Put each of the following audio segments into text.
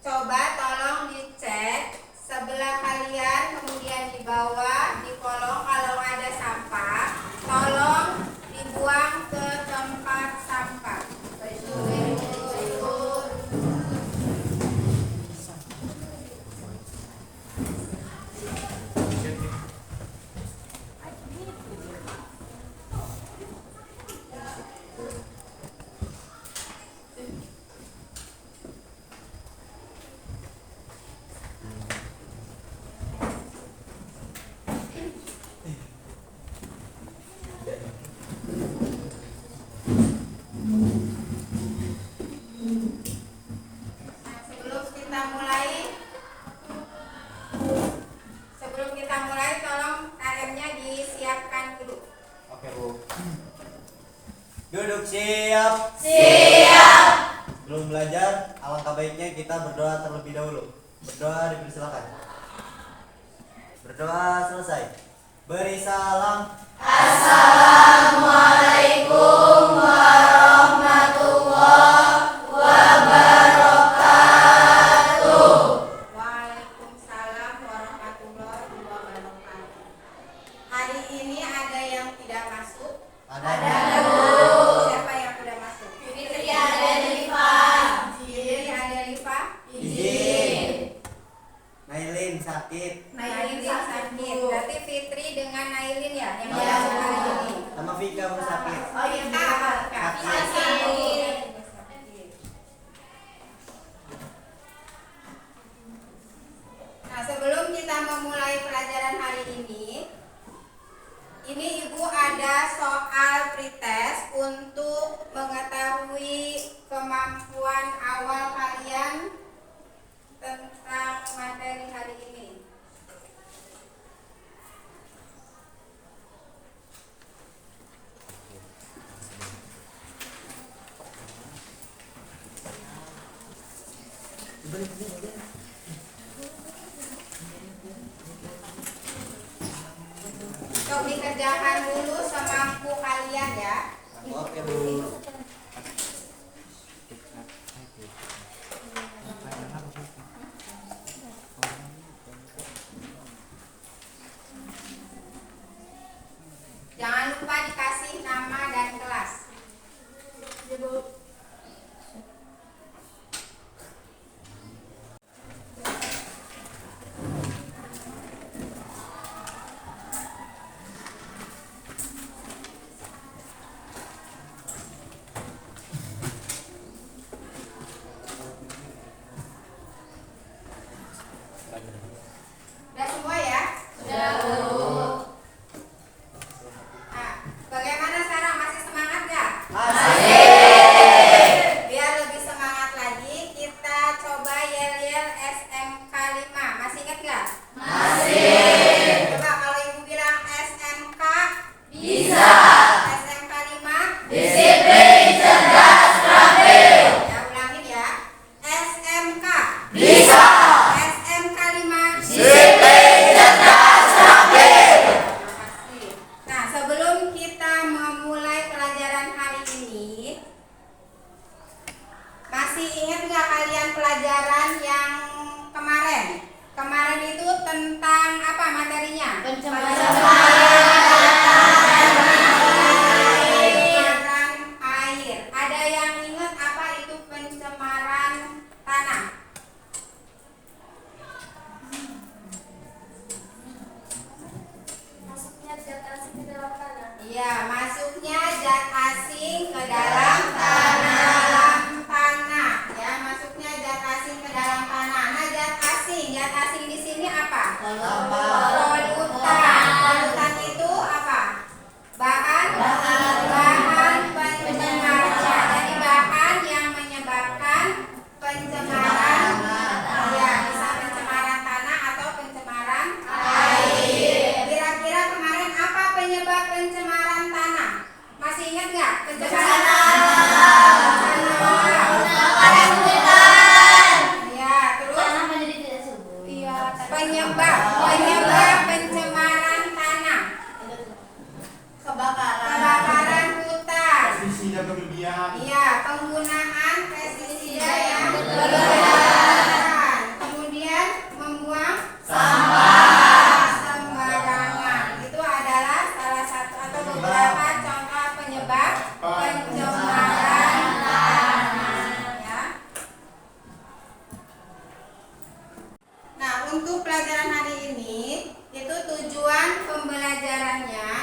Coba tolong dicek sebelah kalian, kemudian di bawah di kolong kalau ada sampah, tolong dibuang ke tempat sampah. Sebelum kita mulai, tolong AM-nya disiapkan dulu. Oke, Bu. Duduk siap. Siap. Sebelum belajar, alangkah baiknya kita berdoa terlebih dahulu. Berdoa dipersilakan. Berdoa selesai. Beri salam. Assalamualaikum warahmatullahi wabarakatuh. Waalaikumsalam warahmatullahi wabarakatuh. Hari ini ada yang tidak masuk? Ada. Siapa yang sudah masuk? Fitri Adelifa. Fitri Adelifa. Izin. Nailin sakit. Nailin sakit. Berarti Fitri dengan Nailin ya yang Iya. masuk hari ini. Sama Vika pun sakit. Oh iya, Kak. Sakit. Nah, sebelum kita memulai pelajaran hari ini Ibu ada soal pretest untuk mengetahui kemampuan awal kalian tentang materi hari ini. Coba dikerjakan dulu semampu kalian ya. Oke, Bu. Jangan lupa dikasih nama dan kelas. Udah semua ya? Sudah, Bu. Nah, bagaimana sekarang? Masih semangat gak? Masih. Biar lebih semangat lagi, kita coba yel-yel SMK 5. Masih ingat gak? Masih. Coba kalau Ibu bilang SMK Bisa. SMK 5. Disiplin, cerdas, terampil. Ya, ulangin ya. SMK Bisa. SMK 5. Disiplin, cerdas, terampil. Terima kasih. Nah, sebelum kita memulai pelajaran hari ini, masih ingat nggak kalian pelajaran yang kemarin? Kemarin itu tentang apa materinya? Pencemaran air. Ada yang ingat apa itu pencemaran tanah? Masuknya zat asing ke dalam tanah. Iya, masuknya zat asing ke dalam tanah. Ya, masuknya zat asing ke dalam tanah. Nah, zat asing di sini apa? Polutan. Polutan. untuk pelajaran hari ini itu tujuan pembelajarannya.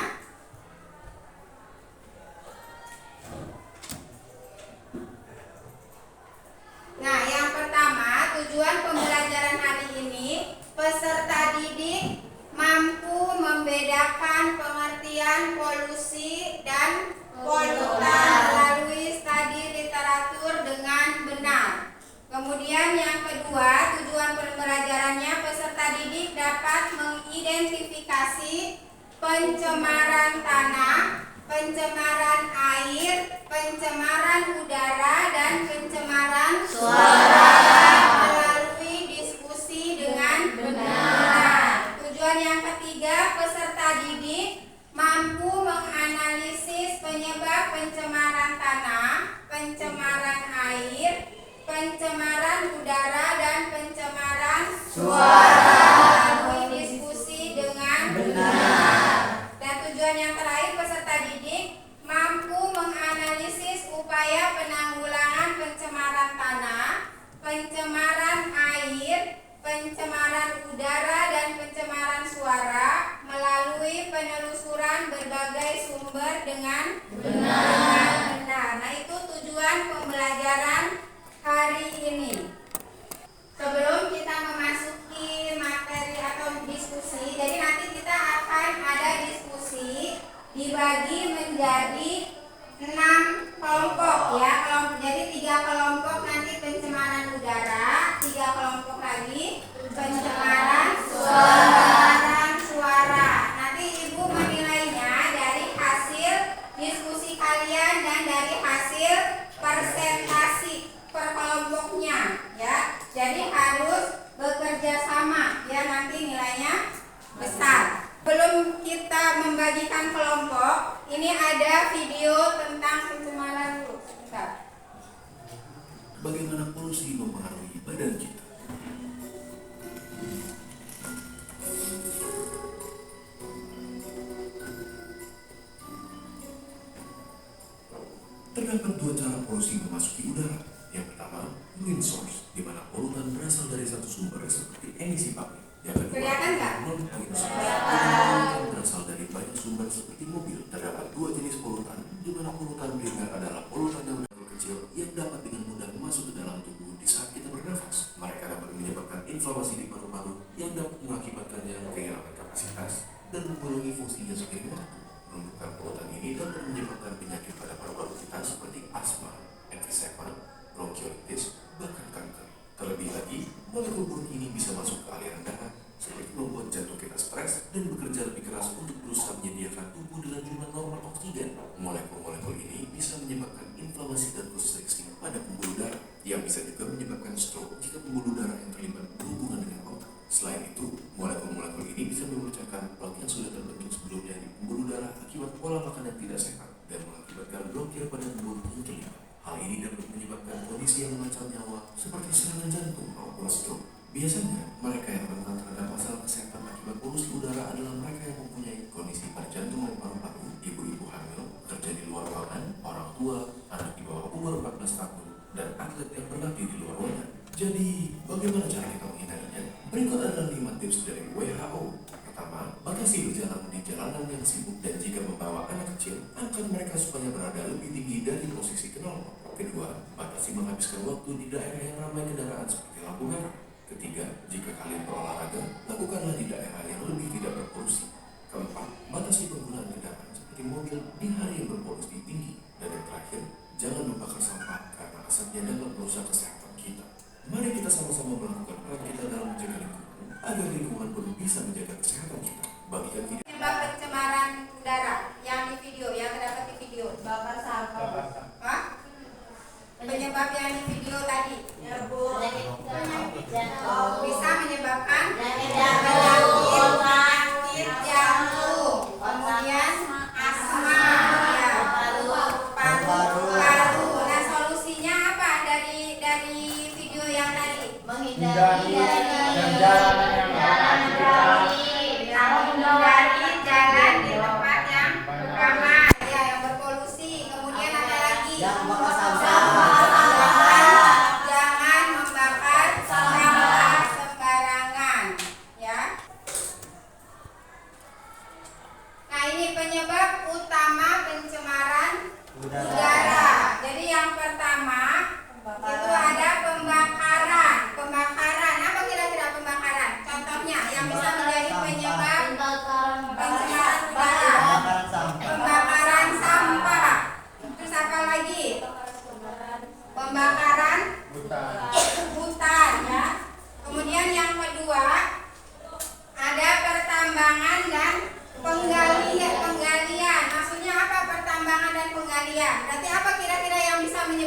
Nah, yang pertama, tujuan pembelajaran hari ini peserta didik mampu membedakan pengertian polusi dan polutan melalui studi literatur dengan benar. Kemudian yang kedua, tujuan pembelajarannya peserta didik dapat mengidentifikasi pencemaran tanah, pencemaran air, pencemaran udara, dan pencemaran suara melalui diskusi dengan benar. Tujuan yang ketiga, peserta didik mampu menganalisis penyebab pencemaran tanah, pencemaran air, pencemaran udara, dan pencemaran suara melalui diskusi dengan benar. Dan tujuan yang terakhir, peserta didik mampu menganalisis upaya penanggulangan pencemaran tanah, pencemaran air, pencemaran udara, dan pencemaran suara melalui penelusuran berbagai sumber dengan benar. Nah, itu tujuan pembelajaran hari ini. Sebelum kita memasuki materi atau diskusi, jadi nanti kita akan ada diskusi dibagi menjadi 6 kelompok ya. Jadi 3 kelompok nanti pencemaran udara, 3 kelompok lagi pencemaran suara. Nanti Ibu menilainya dari hasil diskusi kalian dan dari hasil presentasi per kelompoknya ya. Jadi harus bekerja sama ya, nanti nilainya besar. Belum kita membagikan kelompok, ini ada video tentang pencemaran dulu. Sebentar. Bagaimana polusi mempengaruhi badan kita? Terdapat 2 cara polusi memasuki udara. Yang pertama, wind source, di mana polutan berasal dari satu sumber seperti emisi pabrik. Yang kedua, Kelihatan nggak? non-wind source, polutan berasal dari banyak sumber seperti mobil. Terdapat 2 jenis polutan, di mana polutan primer adalah polutan yang kecil yang dapat dengan mudah masuk ke dalam tubuh di saat kita bernafas. Mereka dapat menyebabkan inflamasi di paru-paru yang dapat mengakibatkannya kehilangan kapasitas dan mengurangi fungsinya seiring waktu. Penumpukan polutan ini dapat menyebabkan penyakit pada paru-paru kita seperti asma, emfisema, bronkiolitis, bahkan kanker. Terlebih lagi, molekul buruk ini bisa masuk ke aliran darah, seperti membuat jantung kita stres dan bekerja lebih keras untuk berusaha menyediakan tubuh dengan jumlah normal oksigen. Molekul-molekul ini bisa menyebabkan inflamasi dan konstriksi pada pembuluh darah, yang bisa juga menyebabkan stroke jika pembuluh darah yang terlibat berhubungan dengan otak. Selain itu, molekul-molekul ini bisa memecahkan plak yang sudah terbentuk sebelumnya di pembuluh darah akibat pola makan yang tidak sehat dan mengakibatkan blokir pada pembuluh yang terlibat. Hal ini dapat menyebabkan kondisi yang mengancam nyawa seperti serangan jantung maupun stroke. Biasanya, mereka yang rentan terhadap masalah kesehatan akibat polusi udara adalah mereka yang mempunyai kondisi pada jantung dan paru-paru, ibu-ibu hamil, kerja di luar ruangan, orang tua, anak di bawah umur 14 tahun, dan atlet yang berlatih di luar ruangan. Jadi, bagaimana cara kita menghindarinya? Berikut adalah 5 tips dari WHO. Pertama, batasi berjalan di jalanan yang sibuk dan jika membawa anak kecil, angkat mereka supaya berada lebih tinggi dari posisi kenal. Kedua, batasi menghabiskan waktu di daerah yang ramai kendaraan seperti lampu merah. Ketiga, jika kalian berolahraga, lakukanlah di daerah yang lebih tidak berpolusi. Keempat, batasi penggunaan kendaraan seperti mobil di hari yang berpolusi tinggi. Dan yang terakhir, jangan membakar sampah karena asapnya dapat merusak kesehatan kita. Mari kita sama-sama melakukan peran kita dalam menjaga lingkungan, agar lingkungan pun bisa menjaga kesehatan kita. Bagikan video Penyebab pencemaran udara yang di video, yang terdapat di video. Bakar sampah. Hah? Penyebab yang di video tadi. Ya, Bu. Penyakit jantung. Bisa menyebabkan Penyakit jantung. penyakit jantung, kemudian asma, ya, paru-paru. Nah, solusinya apa dari video yang tadi? Menghindari Menghindari jalan di tempat yang ramai, ya, yang berpolusi. Kemudian apa lagi? Jangan bakar sampah. Jangan membakar sampah sembarangan.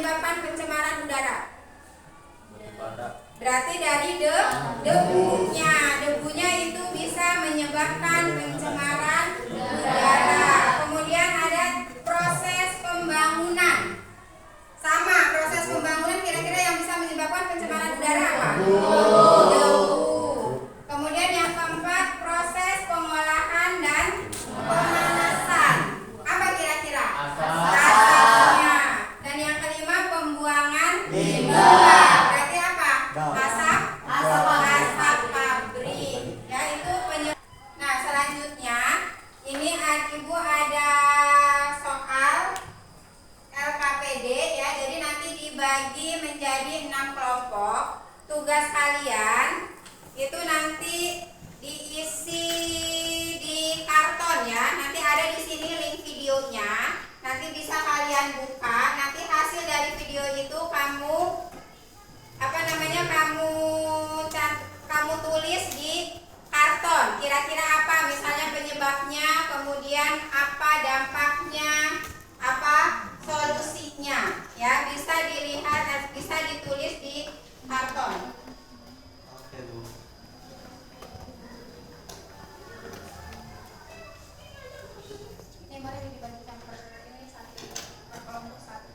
menyebabkan pencemaran udara? Berarti dari debunya. Debunya itu bisa menyebabkan pencemaran udara. Kemudian ada proses pembangunan. Sama, proses pembangunan kira-kira yang bisa menyebabkan pencemaran udara apa? Debu. Kemudian yang keempat, proses pengolahan dan pemanasan. Apa kira-kira? Asapnya. Dan yang kelima, pembuangan limbah. Berarti apa? Asap pabrik. Ya, itu Nah, selanjutnya ini Ibu ada soal LKPD ya. Jadi nanti dibagi menjadi 6 kelompok. Tugas kalian itu nanti diisi di karton ya. Nanti ada di sini link videonya. Nanti bisa kalian buka. Nanti hasil dari video itu kamu kamu tulis di karton. Kira-kira apa misalnya penyebabnya, kemudian apa dampaknya, apa solusinya. Ya, bisa dilihat, bisa ditulis di karton. Oke, Bu. Ini mari dibagikan per ini satu per kelompok satu.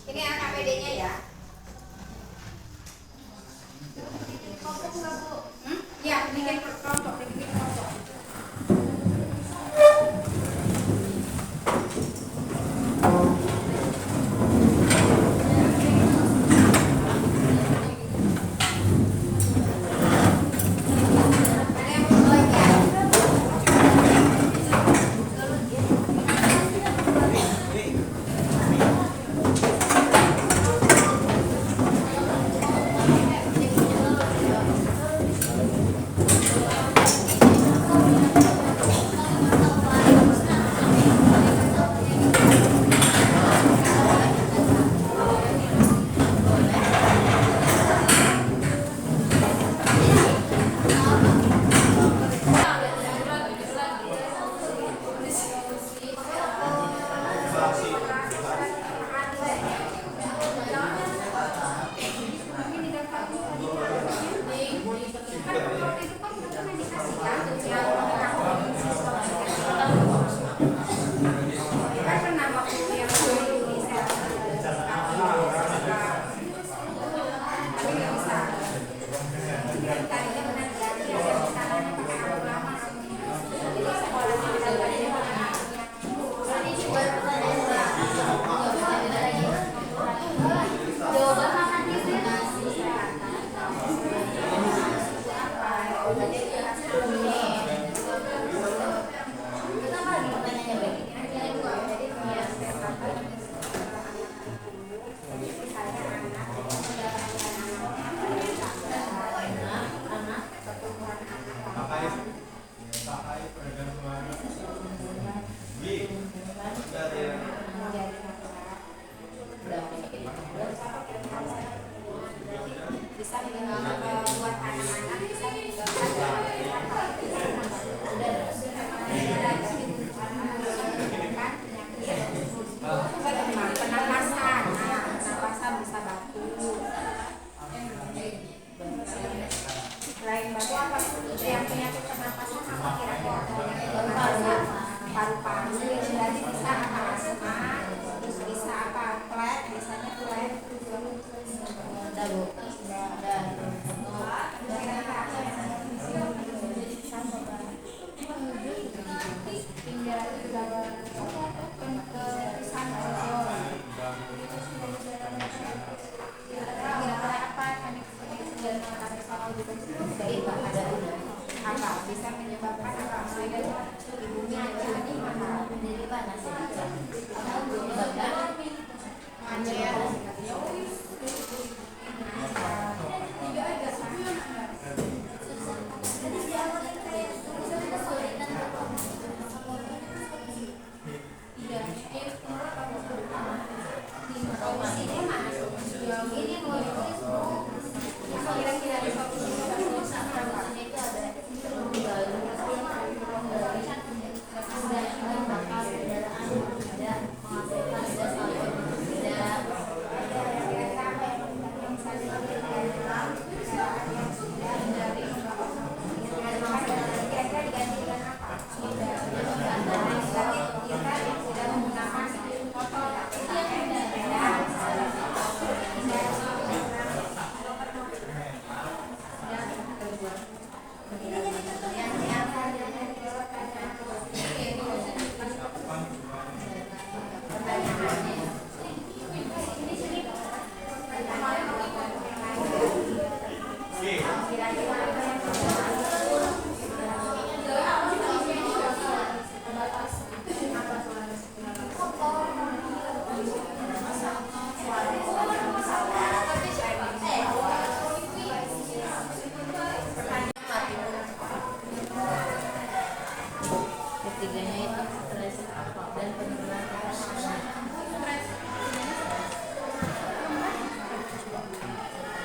Ini LKPD-nya ya. Ya, bikin per kelompok, dibikin kelompok. Ada yang mau bagian? Bisa buat anak-anak bisa penapasan bisa batuk. Selain batuk apa yang penyakit pernapasan apa kira-kira? Paru-paru, jadi bisa apa asma, terus bisa apa flat, biasanya flat. Apa bisa menyebabkan apa ibunya jadi mana dari panas kira-kira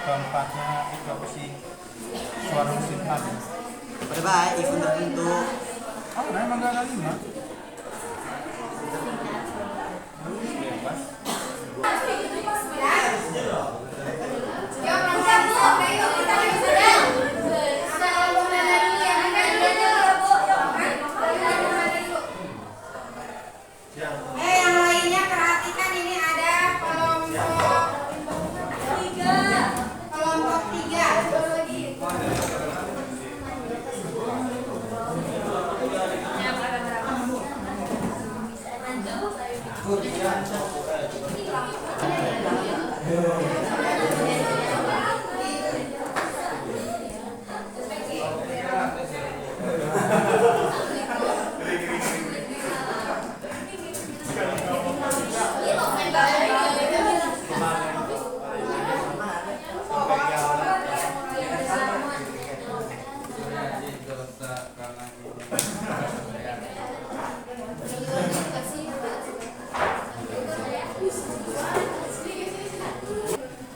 keempatnya itu apa sih, suara mesin tadi. Pada baik event tertentu. Oh, nah, emang gak ada 5. Bebas. Yang lainnya perhatikan, ini ada kelompok 3.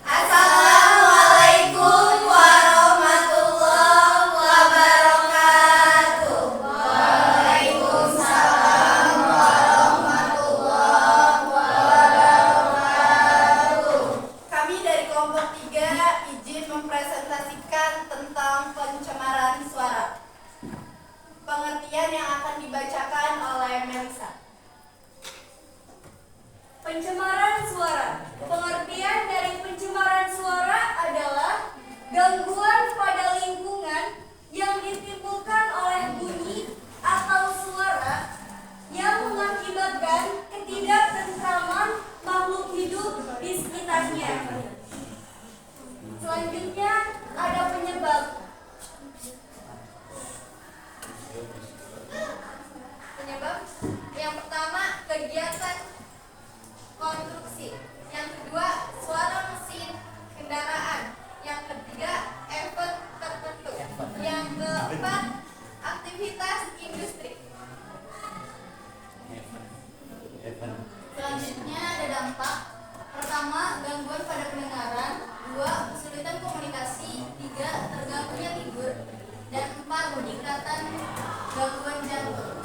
Assalamualaikum warahmatullahi wabarakatuh. Waalaikumsalam warahmatullahi wabarakatuh. Kami dari kelompok 3 izin mempresentasikan tentang pencemaran suara. Pengertian yang akan dibacakan oleh Melisa. Pencemaran suara. Pengertian dari pencemaran suara adalah gangguan pada lingkungan yang ditimbulkan oleh bunyi atau suara yang mengakibatkan ketidaktentraman makhluk hidup di sekitarnya. Selanjutnya ada penyebab. Yang pertama, kegiatan konstruksi. Yang kedua, suara mesin kendaraan. Yang ketiga, efek tertentu. Yang keempat, aktivitas industri. Selanjutnya ada dampak. Pertama, gangguan pada pendengaran. 2, kesulitan komunikasi. 3, terganggunya tidur. Dan 4, peningkatan gangguan jantung.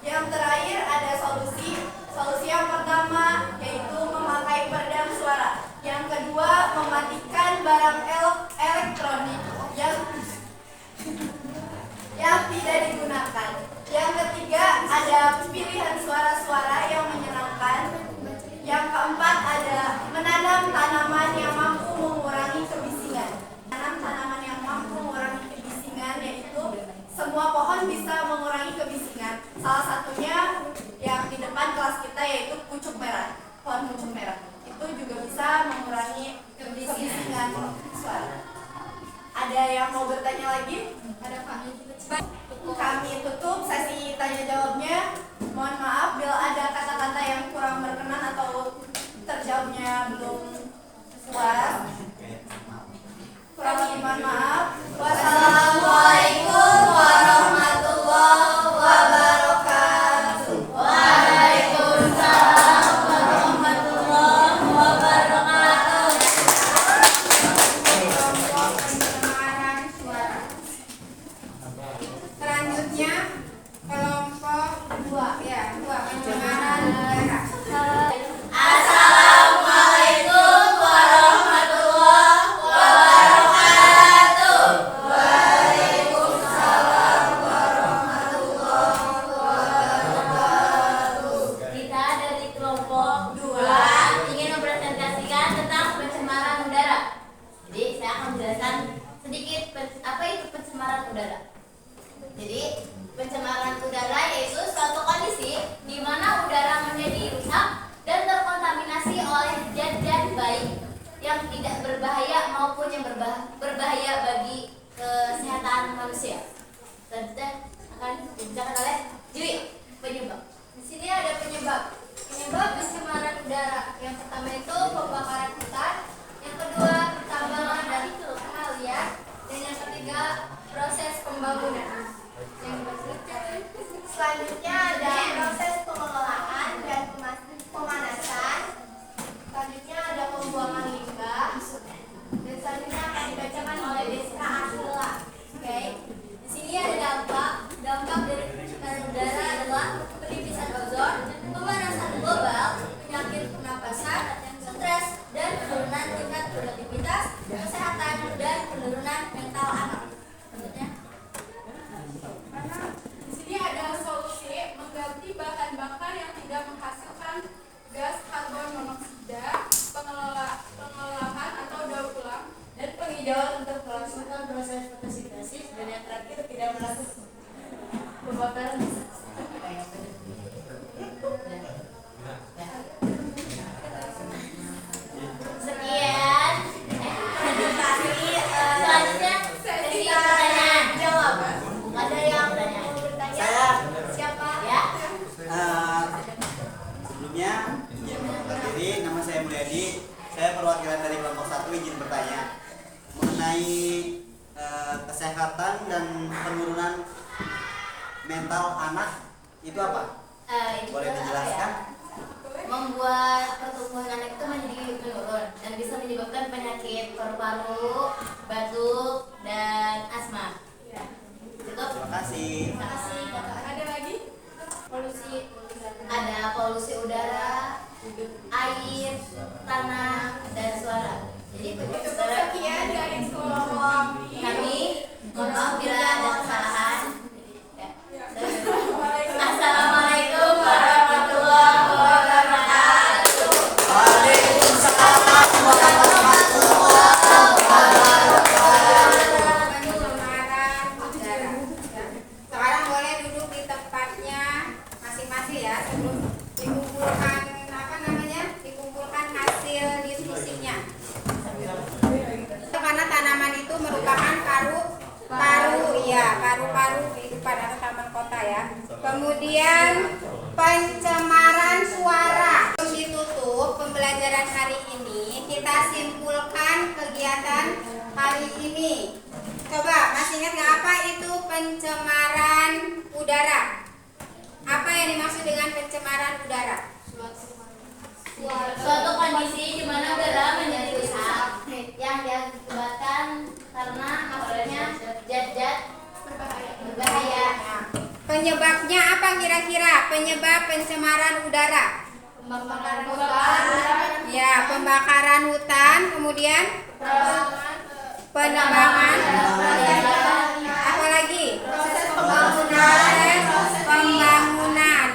Yang terakhir ada solusi. Solusi yang pertama yaitu memakai peredam suara. Yang kedua, mematikan barang elektronik yang tidak digunakan. Yang ketiga, ada pilihan suara-suara yang menyenangkan. Yang keempat, ada menanam tanaman yang mampu mengurangi kebisingan. Menanam tanaman yang mampu mengurangi kebisingan yaitu semua pohon bisa mengurangi kebisingan. Salah satunya yang di depan kelas kita yaitu pucuk merah, pohon pucuk merah. Itu juga bisa mengurangi kebisingan suara. Ada yang mau bertanya lagi? Ada Pak. Kami tutup sesi tanya jawabnya. Mohon maaf bila ada kata-kata yang kurang berkenan atau terjawabnya belum puas. Kurang lebih mohon maaf. Wassalamualaikum warahmatullahi wabarakatuh. Waalaikumsalam warahmatullahi wabarakatuh. Kelompok pencemaran suara. Selanjutnya kelompok 2 ya, 2 pencemaran udara. Assalamualaikum warahmatullahi wabarakatuh. Waalaikumsalam warahmatullahi wabarakatuh. Kita dari kelompok 2 ingin mempresentasikan tentang pencemaran udara. Jadi saya akan menjelaskan sedikit apa itu pencemaran udara. Jadi pencemaran udara yaitu suatu kondisi di mana udara menjadi rusak dan terkontaminasi oleh zat-zat baik yang tidak berbahaya maupun yang berbahaya bagi kesehatan manusia. Selanjutnya akan dijelaskan oleh Jui, penyebab. Di sini ada penyebab. Penyebab pencemaran udara. Yang pertama itu pembakaran hutan. Yang kedua, pertambangan dari hal liar. Dan yang ketiga, proses pembangunan. Selanjutnya ada proses pengelolaan dan pemanasan. Selanjutnya ada pembuangan limbah. nama saya Mulyadi. Saya perwakilan dari kelompok 1 izin bertanya mengenai kesehatan dan penurunan mental anak itu apa? Itu Boleh apa dijelaskan? ya? Membuat pertumbuhan anak itu menjadi menurun dan bisa menyebabkan penyakit paru-paru, batuk, dan asma. Cukup. Terima kasih. Terima kasih. Ada lagi? Polusi. Ada polusi udara, air, tanah, dan suara. Jadi Sekian dari kelompok kami mohon maaf bila ada kesalahan. Ya. Assalamualaikum warahmatullahi wabarakatuh. Pencemaran udara. Sekarang boleh duduk di tempatnya masing-masing ya sebelum dikumpulkan dikumpulkan hasil diskusinya. Karena tanaman itu merupakan paru-paru kehidupan atau taman kota ya. Kemudian pencemaran suara. Sebelum ditutup pembelajaran hari ini, kita simpulkan kegiatan hari ini. Coba masih ingat nggak apa itu pencemaran udara? Apa yang dimaksud dengan pencemaran udara? Suatu kondisi di mana udara menjadi rusak yang diakibatkan karena masuknya zat-zat berbahaya. Penyebabnya apa kira-kira? Penyebab pencemaran udara? Ya, pembakaran hutan, kemudian penebangan, apa lagi? Proses pembangunan,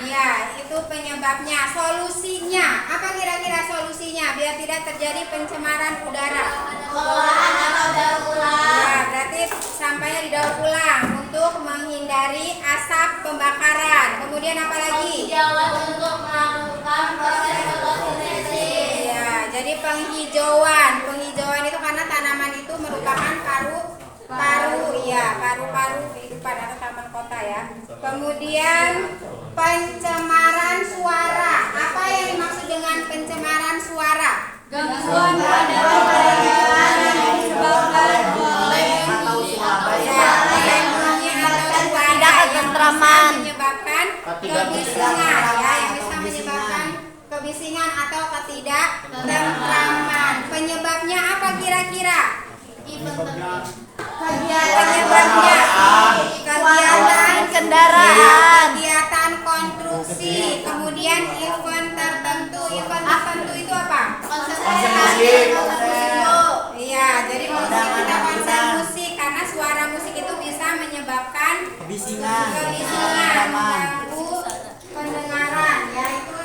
ya, itu penyebabnya. Solusinya, apa kira-kira solusinya biar tidak terjadi pencemaran udara? Pengolahan atau daur ulang. Ya, berarti sampahnya didaur ulang untuk menghindari asap pembakaran. Kemudian apa lagi? Jawab untuk melakukan proses fotosintesis. Ya, jadi penghijauan. Penghijauan itu karena tanaman itu merupakan paru-paru kehidupan atau taman kota ya. Kemudian pencemaran suara. Apa yang dimaksud dengan pencemaran suara? gangguan pada pendengaran yang disebabkan oleh bunyi atau suara yang tidak ketentraman, menyebabkan kebisingan ya, yang bisa menyebabkan kebisingan atau ketidaktentraman. Penyebabnya apa kira-kira? Kegiatan kendaraan, kegiatan konstruksi, kemudian event tertentu. Event tertentu itu apa? Iya, jadi musik kita konser musik karena suara musik itu bisa menyebabkan Kebisingan. mengganggu pendengaran, yaitu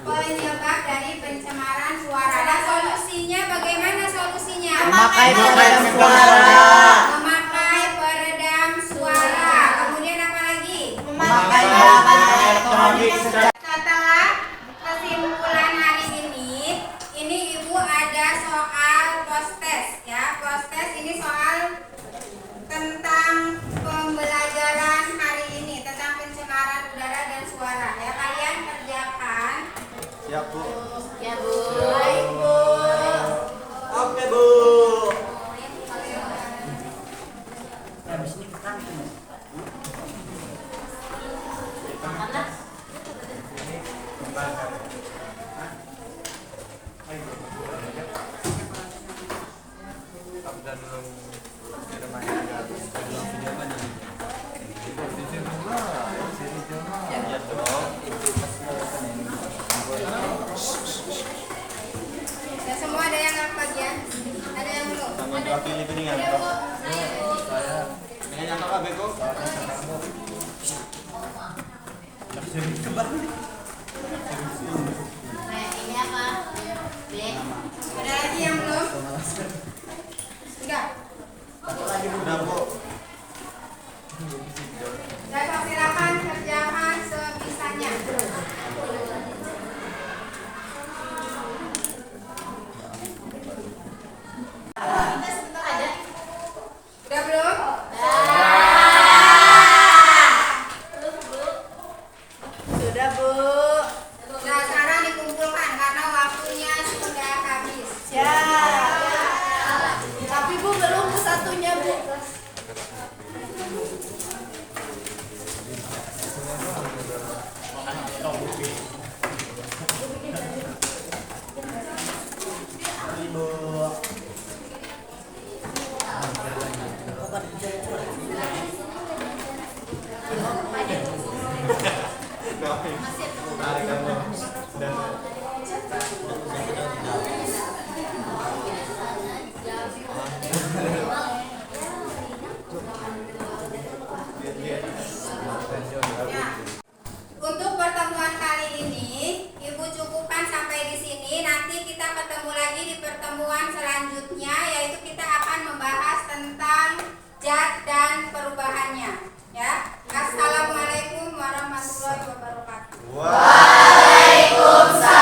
penyebab dari pencemaran suara. Nah, solusinya bagaimana solusinya? Memakai peredam suara. Memakai peredam suara. Kemudian apa lagi? Memakai alat elektronik. Setelah kesimpulan hari ini Ibu ada soal post-test ya. Post-test ini soal tentang pembelajaran hari ini tentang pencemaran udara dan suara ya. Kalian kerjakan. Siap, Bu. Ya, Bu. Baik, Bu. Oke, Bu. Makanlah. Ya, semua ada yang nggak bagian? Ada yang belum? Wakili piringan. Dengan yang kakak beko. Nah, ini apa? B. Ada lagi yang belum? Enggak. Udah, Bu. Dan silakan kerjakan sebisanya. Ada. Udah belum? Sudah, Bu. Nah, sekarang dikumpulkan karena waktunya nanti kita ketemu lagi di pertemuan selanjutnya, yaitu kita akan membahas tentang zat dan perubahannya. Ya, assalamualaikum warahmatullahi wabarakatuh. Waalaikumsalam.